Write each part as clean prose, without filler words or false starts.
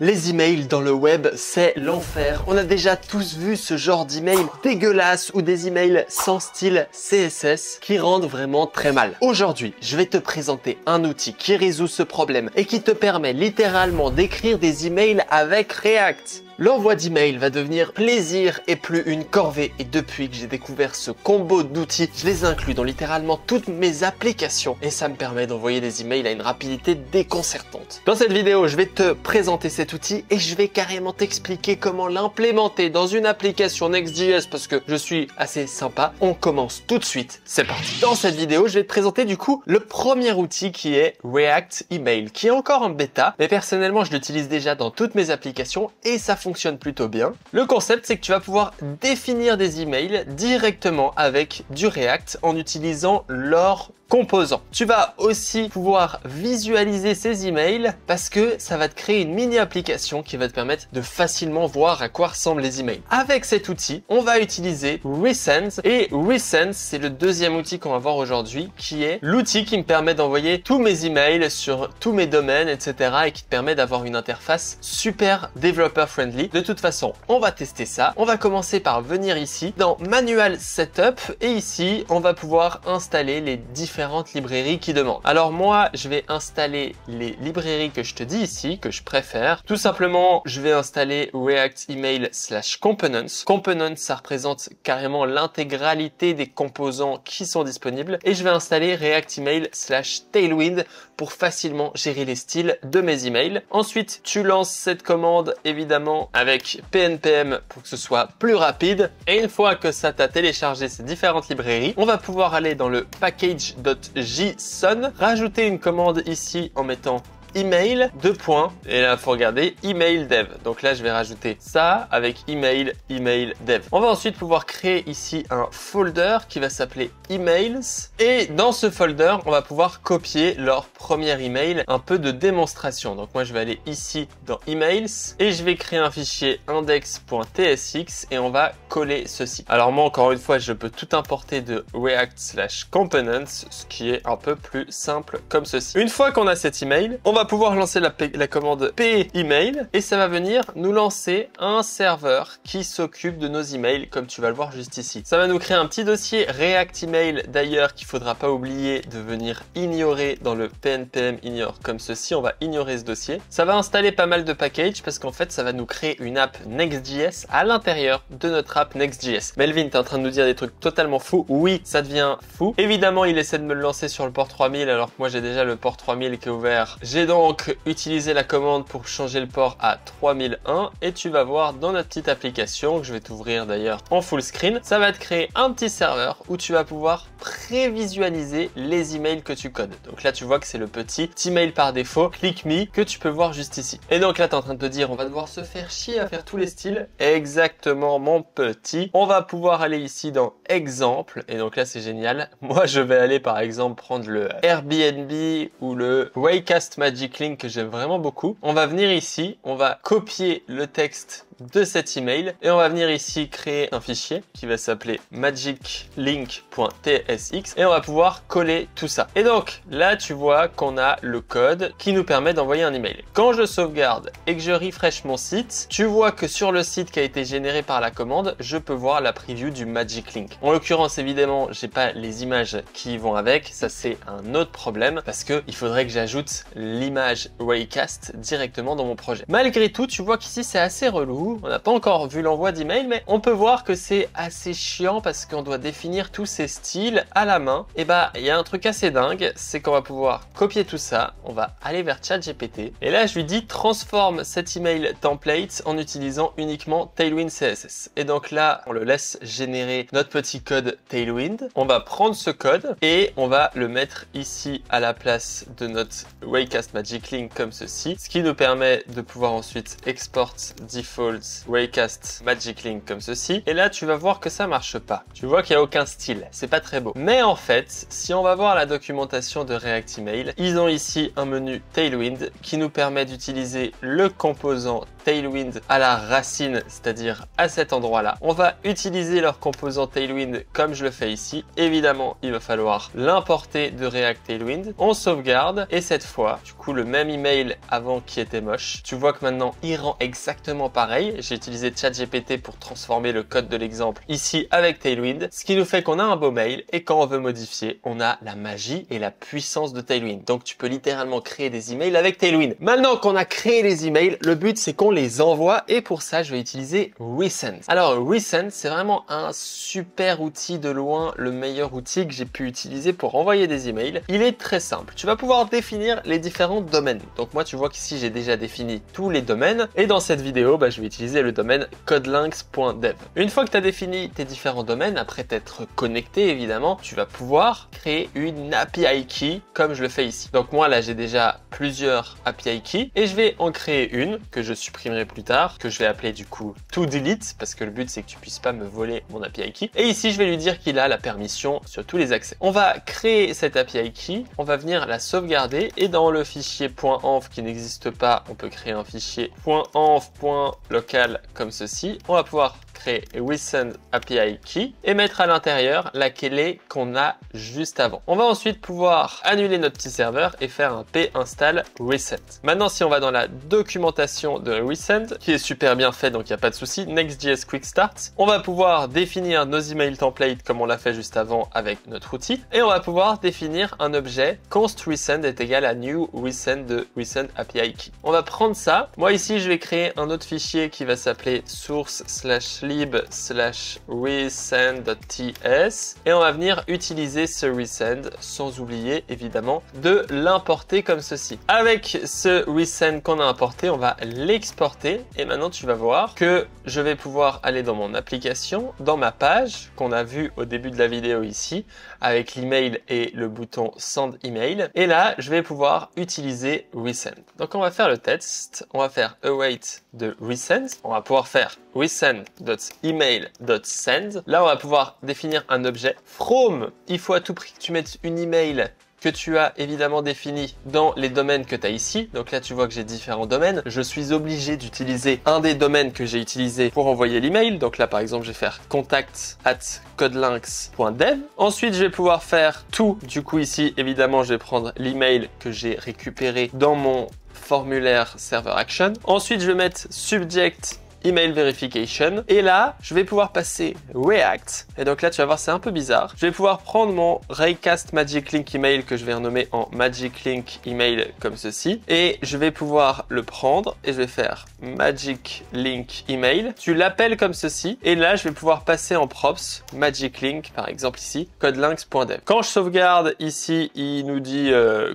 Les emails dans le web, c'est l'enfer. On a déjà tous vu ce genre d'email dégueulasse ou des emails sans style CSS qui rendent vraiment très mal. Aujourd'hui, je vais te présenter un outil qui résout ce problème et qui te permet littéralement d'écrire des emails avec React. L'envoi d'email va devenir plaisir et plus une corvée. Et depuis que j'ai découvert ce combo d'outils, je les inclus dans littéralement toutes mes applications et ça me permet d'envoyer des emails à une rapidité déconcertante. Dans cette vidéo, je vais te présenter cet outil et je vais carrément t'expliquer comment l'implémenter dans une application Next.js parce que je suis assez sympa. On commence tout de suite, c'est parti. Dans cette vidéo, je vais te présenter du coup le premier outil qui est React Email, qui est encore en bêta, mais personnellement, je l'utilise déjà dans toutes mes applications et ça fonctionne plutôt bien. Le concept, c'est que tu vas pouvoir définir des emails directement avec du React en utilisant leur composant. Tu vas aussi pouvoir visualiser ces emails parce que ça va te créer une mini application qui va te permettre de facilement voir à quoi ressemblent les emails. Avec cet outil, on va utiliser Resend et Resend, c'est le deuxième outil qu'on va voir aujourd'hui qui est l'outil qui me permet d'envoyer tous mes emails sur tous mes domaines, etc. et qui te permet d'avoir une interface super developer friendly. De toute façon, on va tester ça. On va commencer par venir ici dans Manual Setup et ici, on va pouvoir installer les différentes librairies qui demandent. Alors moi, je vais installer les librairies que je te dis ici, que je préfère. Tout simplement, je vais installer React Email / Components. Components, ça représente carrément l'intégralité des composants qui sont disponibles. Et je vais installer React Email / Tailwind pour facilement gérer les styles de mes emails. Ensuite, tu lances cette commande évidemment avec PNPM pour que ce soit plus rapide. Et une fois que ça t'a téléchargé ces différentes librairies, on va pouvoir aller dans le package.json, rajouter une commande ici en mettant email, et là, faut regarder email dev. Donc là, je vais rajouter ça avec email dev. On va ensuite pouvoir créer ici un folder qui va s'appeler emails. Et dans ce folder, on va pouvoir copier leur premier email, un peu de démonstration. Donc moi, je vais aller ici dans emails et je vais créer un fichier index.tsx et on va coller ceci. Alors moi, encore une fois, je peux tout importer de React / Components, ce qui est un peu plus simple comme ceci. Une fois qu'on a cet email, on va pouvoir lancer la commande p-email et ça va venir nous lancer un serveur qui s'occupe de nos emails comme tu vas le voir juste ici. Ça va nous créer un petit dossier React Email d'ailleurs qu'il faudra pas oublier de venir ignorer dans le pnpm ignore comme ceci. On va ignorer ce dossier. Ça va installer pas mal de packages parce qu'en fait ça va nous créer une app Next.js à l'intérieur de notre app Next.js. Melvin, t'es en train de nous dire des trucs totalement fous. Oui, ça devient fou. Évidemment, il essaie de me le lancer sur le port 3000 alors que moi j'ai déjà le port 3000 qui est ouvert. J'ai donc utilisé la commande pour changer le port à 3001 et tu vas voir dans notre petite application que je vais t'ouvrir d'ailleurs en full screen, ça va te créer un petit serveur où tu vas pouvoir prévisualiser les emails que tu codes. Donc là, tu vois que c'est le petit email par défaut, click me, que tu peux voir juste ici. Et donc là, tu es en train de te dire, on va devoir se faire chier à faire tous les styles. Exactement, mon petit. On va pouvoir aller ici dans exemple. Et donc là, c'est génial. Moi, je vais aller par exemple prendre le Airbnb ou le Waycast Magic Link que j'aime vraiment beaucoup. On va venir ici, on va copier le texte de cet email et on va venir ici créer un fichier qui va s'appeler magiclink.tsx et on va pouvoir coller tout ça. Et donc là, tu vois qu'on a le code qui nous permet d'envoyer un email. Quand je sauvegarde et que je refresh mon site, tu vois que sur le site qui a été généré par la commande, je peux voir la preview du Magic Link. En l'occurrence, évidemment, j'ai pas les images qui vont avec. Ça, c'est un autre problème parce que il faudrait que j'ajoute l'image Waycast directement dans mon projet. Malgré tout, tu vois qu'ici, c'est assez relou. On n'a pas encore vu l'envoi d'email, mais on peut voir que c'est assez chiant parce qu'on doit définir tous ces styles à la main. Et bah, il y a un truc assez dingue, c'est qu'on va pouvoir copier tout ça. On va aller vers ChatGPT. Et là, je lui dis transforme cet email template en utilisant uniquement Tailwind CSS. Et donc là, on le laisse générer notre petit code Tailwind. On va prendre ce code et on va le mettre ici à la place de notre Waycast Magic Link comme ceci. Ce qui nous permet de pouvoir ensuite export default default Raycast Magic Link comme ceci. Et là, tu vas voir que ça marche pas. Tu vois qu'il n'y a aucun style. C'est pas très beau. Mais en fait, si on va voir la documentation de React Email, ils ont ici un menu Tailwind qui nous permet d'utiliser le composant Tailwind à la racine, c'est-à-dire à cet endroit-là. On va utiliser leur composant Tailwind comme je le fais ici. Évidemment, il va falloir l'importer de React Tailwind. On sauvegarde et cette fois, du coup, le même email avant qui était moche. Tu vois que maintenant, il rend exactement pareil. J'ai utilisé ChatGPT pour transformer le code de l'exemple ici avec Tailwind, ce qui nous fait qu'on a un beau mail et quand on veut modifier, on a la magie et la puissance de Tailwind. Donc, tu peux littéralement créer des emails avec Tailwind. Maintenant qu'on a créé les emails, le but, c'est qu'on les envoie et pour ça, je vais utiliser Resend. Alors, Resend, c'est vraiment un super outil, de loin le meilleur outil que j'ai pu utiliser pour envoyer des emails. Il est très simple. Tu vas pouvoir définir les différents domaines. Donc moi, tu vois qu'ici, j'ai déjà défini tous les domaines et dans cette vidéo, je vais utiliser le domaine codelinks.dev. Une fois que tu as défini tes différents domaines, après t'être connecté évidemment, tu vas pouvoir créer une API key comme je le fais ici. Donc moi, là, j'ai déjà plusieurs API keys et je vais en créer une que je supprimerai plus tard, que je vais appeler du coup toDelete parce que le but c'est que tu puisses pas me voler mon API key. Et ici je vais lui dire qu'il a la permission sur tous les accès. On va créer cette API key, on va venir la sauvegarder et dans le fichier .env qui n'existe pas, on peut créer un fichier .env.local comme ceci. On va pouvoir créer Resend API Key et mettre à l'intérieur la clé qu'on a juste avant. On va ensuite pouvoir annuler notre petit serveur et faire un p install reset. Maintenant, si on va dans la documentation de Resend, qui est super bien fait, donc il n'y a pas de souci, Next.js Quick Start, on va pouvoir définir nos email templates comme on l'a fait juste avant avec notre outil et on va pouvoir définir un objet const resend est égal à new resend de Resend API Key. On va prendre ça. Moi ici, je vais créer un autre fichier qui va s'appeler source/lib/resend.ts et on va venir utiliser ce resend sans oublier évidemment de l'importer comme ceci. Avec ce resend qu'on a importé, on va l'exporter et maintenant tu vas voir que je vais pouvoir aller dans mon application, dans ma page qu'on a vu au début de la vidéo ici avec l'email et le bouton send email et là je vais pouvoir utiliser resend. Donc on va faire le test, on va faire await de resend, on va pouvoir faire resend.email.send. Là, on va pouvoir définir un objet. From, il faut à tout prix que tu mettes une email que tu as évidemment défini dans les domaines que tu as ici. Donc là, tu vois que j'ai différents domaines. Je suis obligé d'utiliser un des domaines que j'ai utilisé pour envoyer l'email. Donc là, par exemple, je vais faire contact@codelinks.dev. Ensuite, je vais pouvoir faire tout. Du coup, ici, évidemment, je vais prendre l'email que j'ai récupéré dans mon formulaire server action. Ensuite, je vais mettre subject email verification et là je vais pouvoir passer React et donc là tu vas voir c'est un peu bizarre. Je vais pouvoir prendre mon Raycast Magic Link Email que je vais renommer en Magic Link Email comme ceci et je vais pouvoir le prendre et je vais faire Magic Link Email. Tu l'appelles comme ceci et là je vais pouvoir passer en props Magic Link par exemple ici codelinks.dev. Quand je sauvegarde ici il nous dit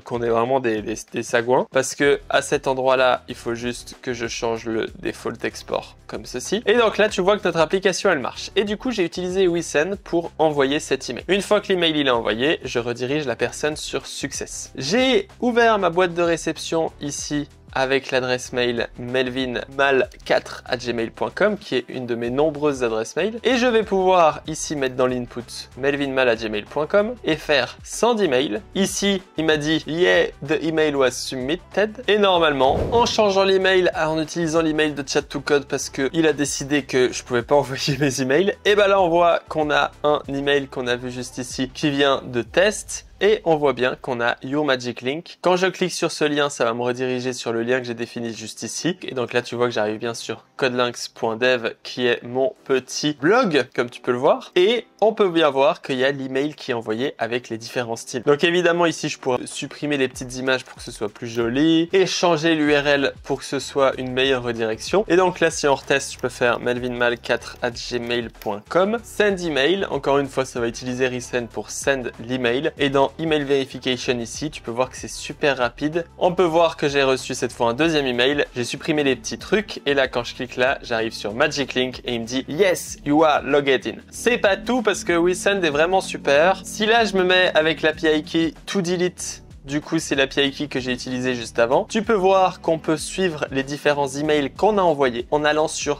qu'on est vraiment des sagouins parce que à cet endroit là il faut juste que je change le default export comme ceci. Et donc là, tu vois que notre application, elle marche. Et du coup, j'ai utilisé Resend pour envoyer cet email. Une fois que l'email il est envoyé, je redirige la personne sur Success. J'ai ouvert ma boîte de réception ici avec l'adresse mail melvinmal4@gmail.com qui est une de mes nombreuses adresses mail et je vais pouvoir ici mettre dans l'input melvinmal@gmail.com et faire send email. Ici, il m'a dit yeah, the email was submitted et normalement, en changeant l'email, en utilisant l'email de chat2code parce que il a décidé que je pouvais pas envoyer mes emails, et ben là on voit qu'on a un email qu'on a vu juste ici qui vient de test. Et on voit bien qu'on a Your Magic Link. Quand je clique sur ce lien, ça va me rediriger sur le lien que j'ai défini juste ici. Et donc là, tu vois que j'arrive bien sur codelinks.dev qui est mon petit blog, comme tu peux le voir. Et on peut bien voir qu'il y a l'email qui est envoyé avec les différents styles. Donc évidemment, ici, je pourrais supprimer les petites images pour que ce soit plus joli et changer l'URL pour que ce soit une meilleure redirection. Et donc là, si on reteste, je peux faire melvinmal4@gmail.com. Send email. Encore une fois, ça va utiliser Resend pour send l'email. Et dans Email Verification ici, tu peux voir que c'est super rapide. On peut voir que j'ai reçu cette fois un deuxième email. J'ai supprimé les petits trucs et là, quand je clique là, j'arrive sur Magic Link et il me dit Yes, you are logged in. C'est pas tout parce que Resend est vraiment super. Si là, je me mets avec l'API key toDelete Du coup, c'est l'API key que j'ai utilisé juste avant. Tu peux voir qu'on peut suivre les différents emails qu'on a envoyés en allant sur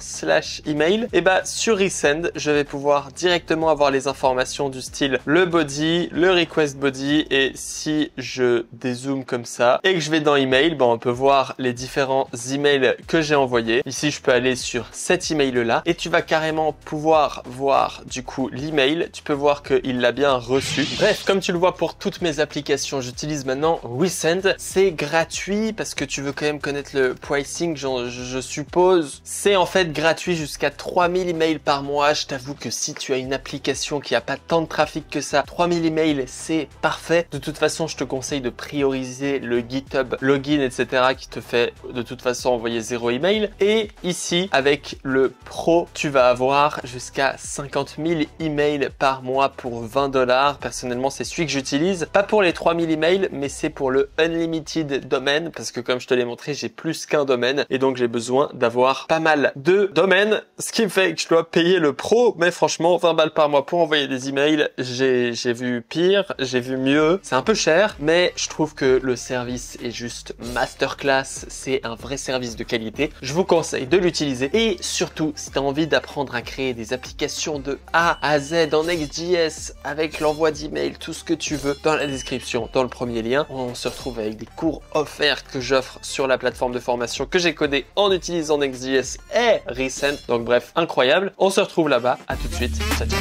/email. Et bah, sur Resend, je vais pouvoir directement avoir les informations du style le body, le request body, et si je dézoome comme ça et que je vais dans email, on peut voir les différents emails que j'ai envoyés. Ici, je peux aller sur cet email là et tu vas carrément pouvoir voir du coup l'email. Tu peux voir qu'il l'a bien reçu. Bref, comme tu le vois pour toutes mes applications, j'utilise maintenant Resend. C'est gratuit parce que tu veux quand même connaître le pricing, je suppose. C'est en fait gratuit jusqu'à 3000 emails par mois. Je t'avoue que si tu as une application qui a pas tant de trafic que ça, 3000 emails, c'est parfait. De toute façon, je te conseille de prioriser le GitHub login, etc. qui te fait de toute façon envoyer 0 email. Et ici, avec le Pro, tu vas avoir jusqu'à 50 000 emails par mois pour 20 $. Personnellement, c'est celui que j'utilise. Pas pour les 3000 emails, mais c'est pour le Unlimited domaine parce que comme je te l'ai montré, j'ai plus qu'un domaine et donc j'ai besoin d'avoir pas mal de domaines, ce qui me fait que je dois payer le Pro. Mais franchement, 20 balles par mois pour envoyer des emails, j'ai vu pire, j'ai vu mieux. C'est un peu cher, mais je trouve que le service est juste masterclass. C'est un vrai service de qualité. Je vous conseille de l'utiliser et surtout, si tu as envie d'apprendre à créer des applications de A à Z en Next.js avec l'envoi d'email, tout ce que tu veux, dans la description, dans le premier lien, on se retrouve avec des cours offerts que j'offre sur la plateforme de formation que j'ai codé en utilisant Next.js et Resend. Donc bref, incroyable. On se retrouve là-bas. À tout de suite. Ciao, ciao.